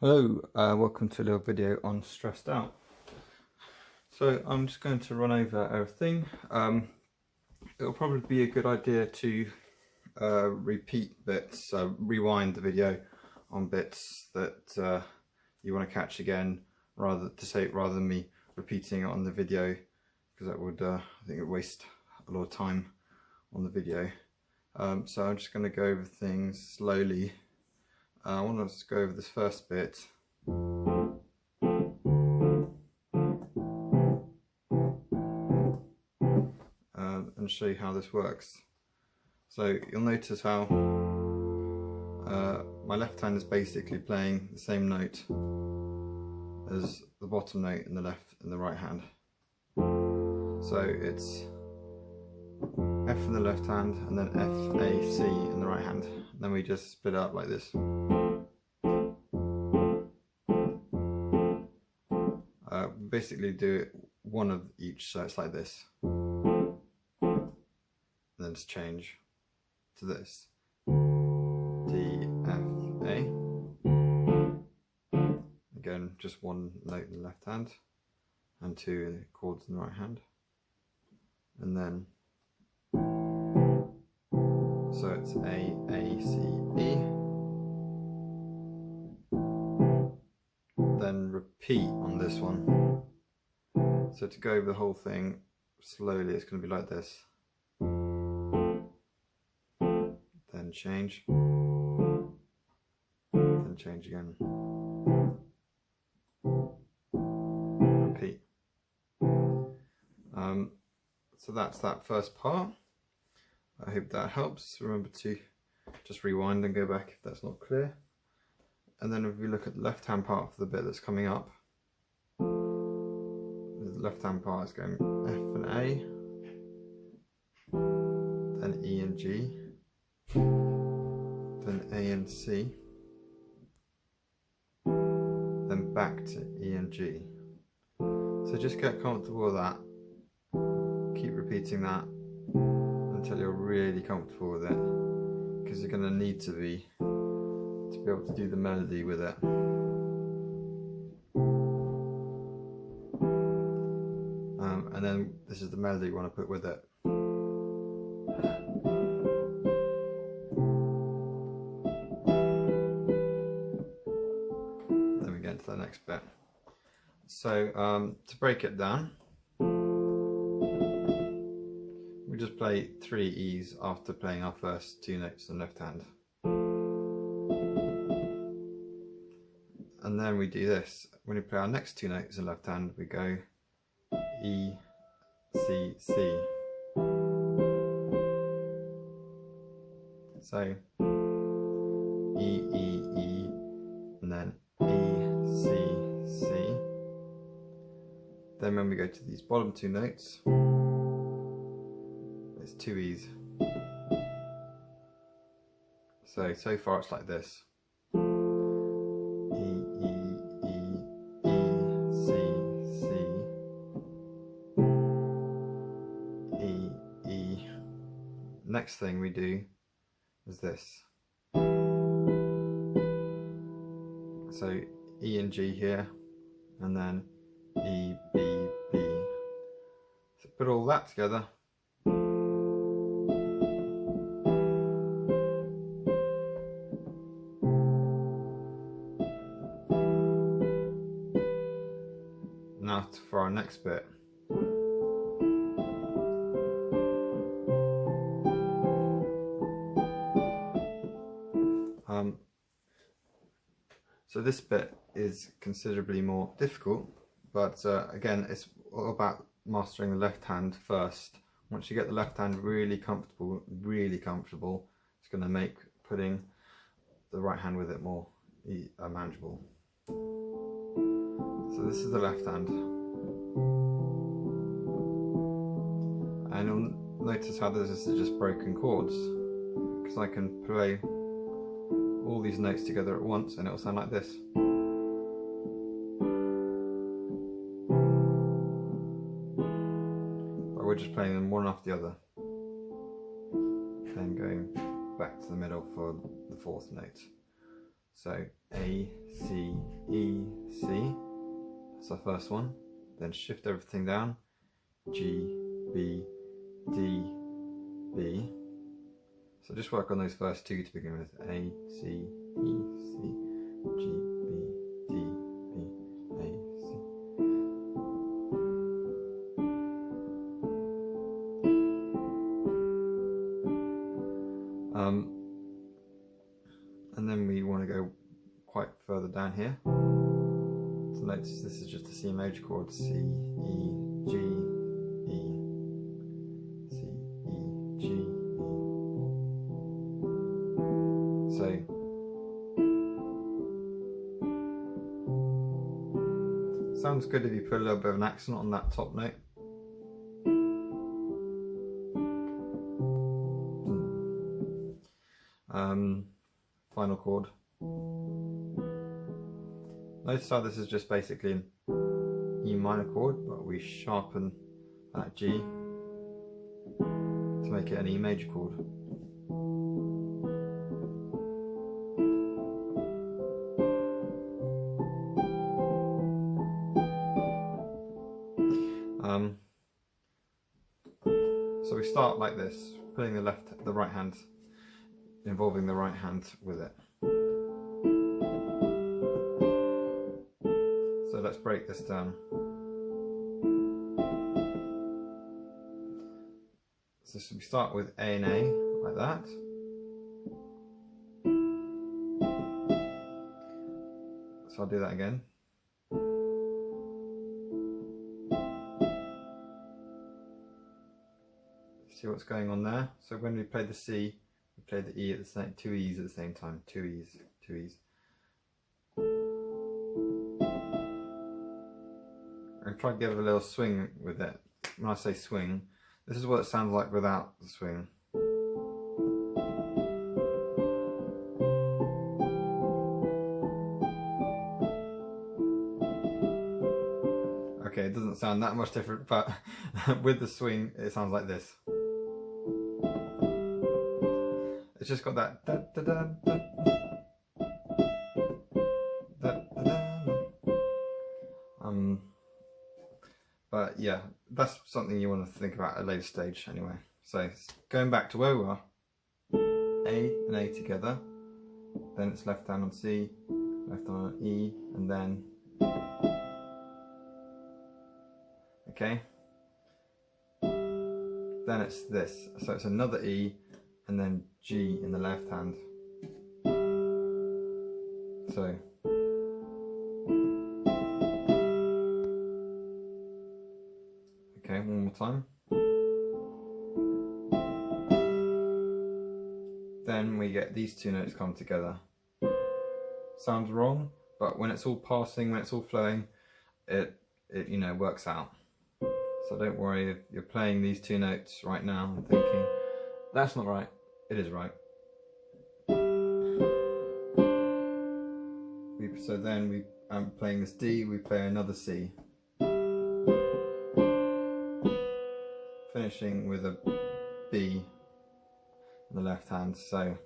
Hello, welcome to a little video on Stressed Out. So I'm just going to run over everything. It'll probably be a good idea to repeat bits, rewind the video on bits that you want to catch again, rather than me repeating it on the video, because that would I think it would waste a lot of time on the video. So I'm just going to go over things slowly. I want to go over this first bit. And show you how this works. So you'll notice how my left hand is basically playing the same note as the bottom note in the left and the right hand. So it's F in the left hand and then F, A, C in the right hand. And then we just split it up like this. Basically do it one of each, so it's like this. Then just change to this. D, F, A. Again, just one note in the left hand and two chords in the right hand. And then, so it's A, C, E. Then repeat on this one. So to go over the whole thing slowly, it's going to be like this. Then change. Then change again. Repeat. So that's that first part. I hope that helps. Remember to just rewind and go back if that's not clear. And then if we look at the left hand part of the bit that's coming up, the left hand part is going F and A, then E and G, then A and C, then back to E and G. So just get comfortable with that. Keep repeating that until you're really comfortable with it, because you're going to need to be able to do the melody with it. And then this is the melody you want to put with it. Then we get into the next bit. So to break it down, we just play 3 E's after playing our first 2 notes in the left hand. And then we do this. When we play our next 2 notes in the left hand, we go E, C, C. So E, E, E, and then E, C, C. Then when we go to these bottom 2 notes, it's 2 E's. So far it's like this. Next thing we do is this. So E and G here, and then E, B, B. So put all that together. Now for our next bit. So this bit is considerably more difficult, but again, it's all about mastering the left hand first. Once you get the left hand really comfortable, it's going to make putting the right hand with it more manageable. So this is the left hand. And you'll notice how this is just broken chords, because I can play all these notes together at once and it'll sound like this. But we're just playing them one after the other, then going back to the middle for the 4th note. So A, C, E, C. That's our first one. Then shift everything down. G, B, D, B. So just work on those first two to begin with. A, C, E, C, G, B, D, B, A, C. And then we want to go quite further down here. So notice this is just a C major chord. C, E, G, E, C, E, G, E. So sounds good if you put a little bit of an accent on that top note. Final chord. Notice how this is just basically an E minor chord, but we sharpen that G to make it an E major chord. So we start like this, putting the right hand, involving the right hand with it. So let's break this down. So we start with A and A, like that. So I'll do that again. See what's going on there? So when we play the C, we play the E at the same, two E's at the same time, two E's, two E's. And try to give it a little swing with it. When I say swing, this is what it sounds like without the swing. Okay, it doesn't sound that much different, but with the swing, it sounds like this. It's just got that da da da da da da da. But yeah, that's something you want to think about at a later stage anyway. So going back to where we were, A and A together, then it's left hand on C, left hand on E, and then okay. Then it's this, so it's another E and then G in the left hand. So okay, one more time. Then we get these two notes come together. Sounds wrong, but when it's all passing, when it's all flowing, it you know, works out. So don't worry if you're playing these two notes right now and thinking, that's not right. It is right. So then I'm playing this D, we play another C. Finishing with a B on the left hand, so.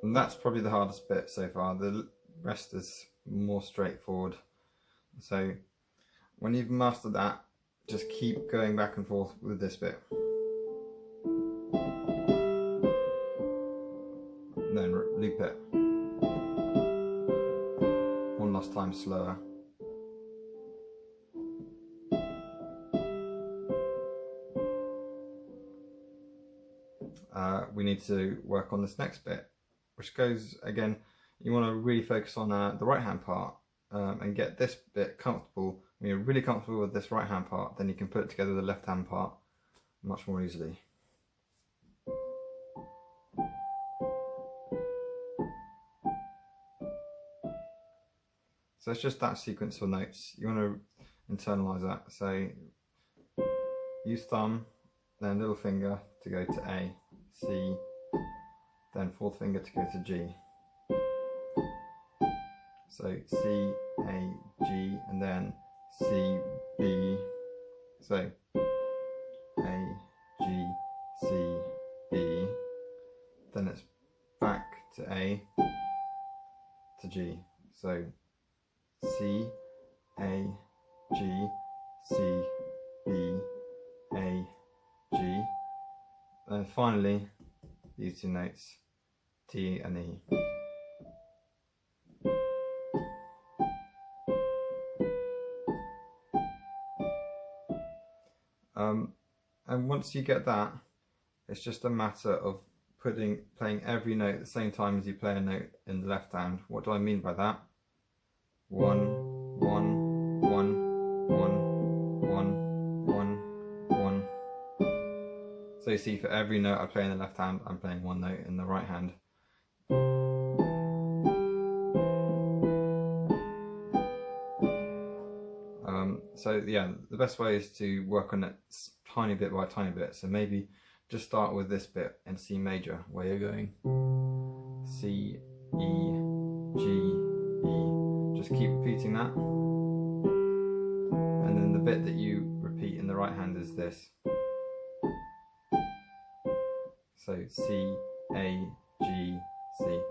And that's probably the hardest bit so far. The rest is more straightforward. So when you've mastered that, just keep going back and forth with this bit. And then loop it. One last time slower. We need to work on this next bit, which goes, again, you want to really focus on the right hand part and get this bit comfortable. When you're really comfortable with this right hand part, then you can put it together with the left hand part much more easily. So it's just that sequence of notes. You want to internalize that. So use thumb, then little finger to go to A, C, then fourth finger to go to G. So C, A, G, and then C, B. So A, to A to G. So C, A, G, C, B, A, G. And finally, these two notes, T and E. And once you get that, it's just a matter of playing every note at the same time as you play a note in the left hand. What do I mean by that? 1, 1, 1, 1, 1, 1, 1. So you see, for every note I play in the left hand, I'm playing one note in the right hand. So yeah, the best way is to work on it tiny bit by tiny bit. So maybe just start with this bit in C major, where you're going C, E, G, E. Just keep repeating that. And then the bit that you repeat in the right hand is this. So C, A, G, C,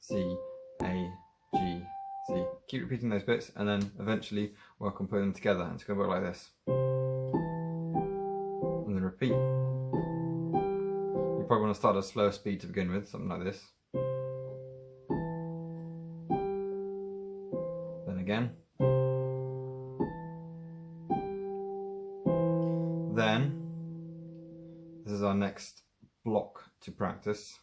C, A, G, C. Keep repeating those bits and then eventually work on putting them together. And it's going to work like this. And then repeat. You probably want to start at a slower speed to begin with, something like this. Then again. Then, this is our next block to practice.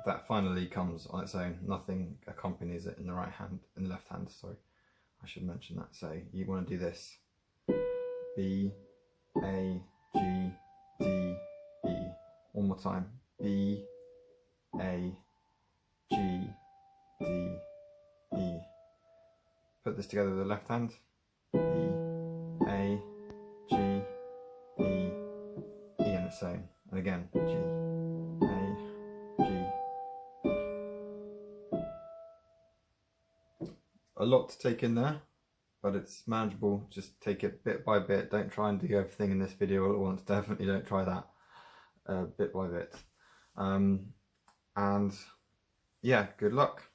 That finally comes on its own. Nothing accompanies it in the right hand, in the left hand. Sorry, I should mention that. So you want to do this: B, A, G, D, E. One more time: B, A, G, D, E. Put this together with the left hand: B, A, G, E, E on its own, and again G, A, G. A lot to take in there, but it's manageable. Just take it bit by bit. Don't try and do everything in this video all at once. Definitely don't try that. Bit by bit. And yeah, good luck.